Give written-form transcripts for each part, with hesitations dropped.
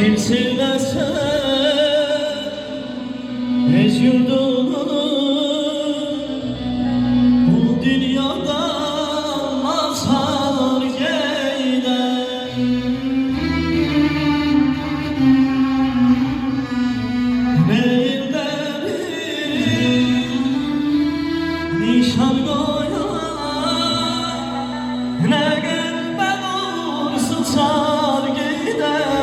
Kim sevmezse ez yurdunu bu dünyada mazhar geyler. Meyilde bir nişan koyar, ne gelme vursun sar gider,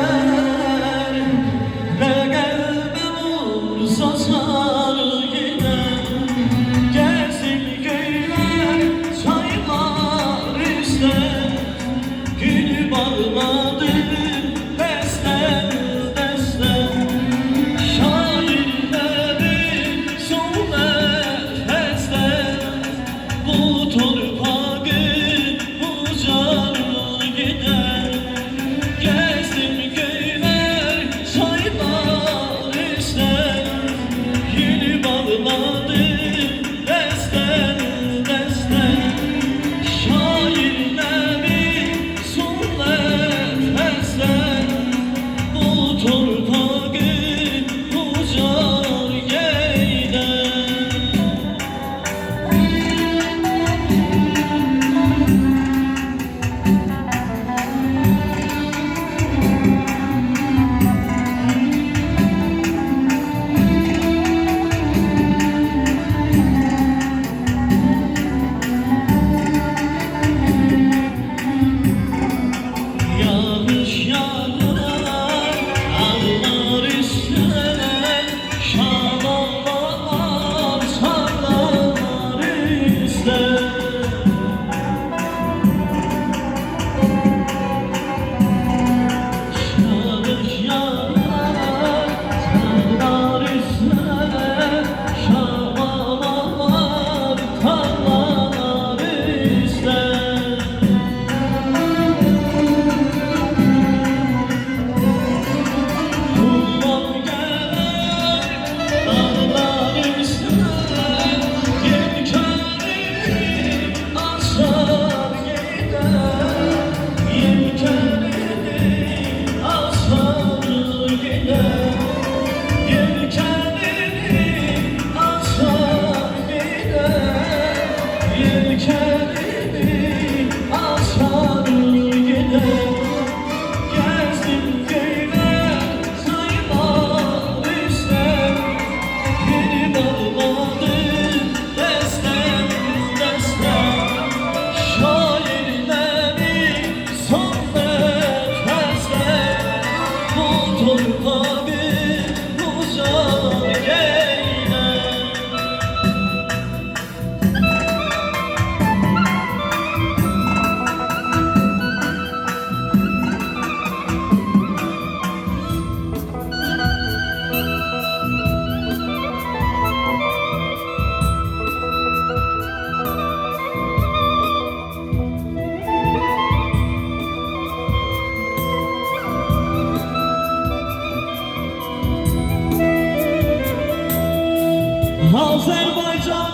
ne gelme vursun sar gider. Gezin köyler, çaylar üstte, gül bağladı desten desten. Şairlerin son nefeste bu torpağı ucar gider. Gezdim köyler, çaylar üstte, gül bağladı desten desten. Şairlerin son nefeste bu torpağı ucar gider. Yağış yağar, ağlar üstüne, şalalar sallar üstüne. Yağış yağar, sallar üstüne, şalalar sallar üstüne. Kullar gelir dağlar üstüne, yelkenini açar gider, yelkenini açar gider, yelkenini açar gider, yelkenini açar gider. Gezdim köyler, çaylar üstte, beni bağladı desten desten. Şairlerin son nefeste bu torpağı ucar geyler. Azerbaycan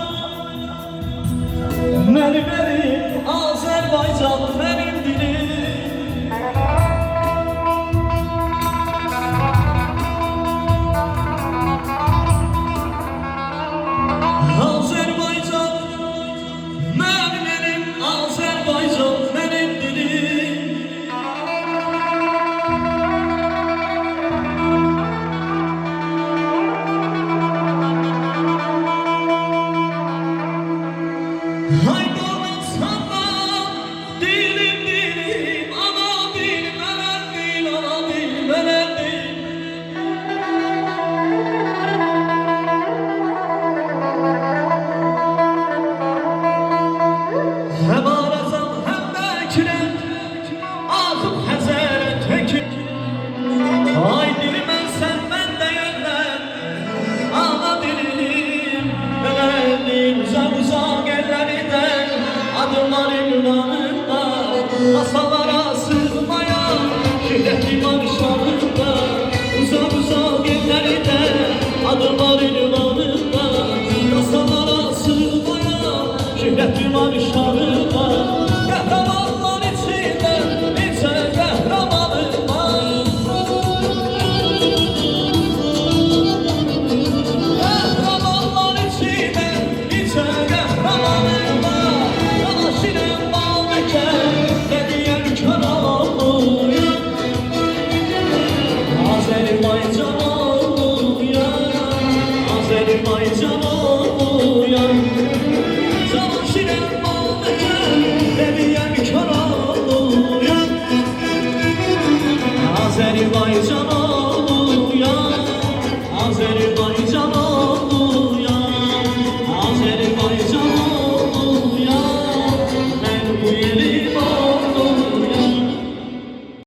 benim, Azerbaycan benim dilim. Azerbaycan benim, Azerbaycan benim dilim. Haydi olan sana dilim dilim, ana dilim ölen değil, ana dilim ölen değil. Hem arasam hem bekire, akıp hezere tekir. Ay dilime sen ben değerler, ana dilim ölen değil. Uzak uzak ellerinde adımlarım yanında, asala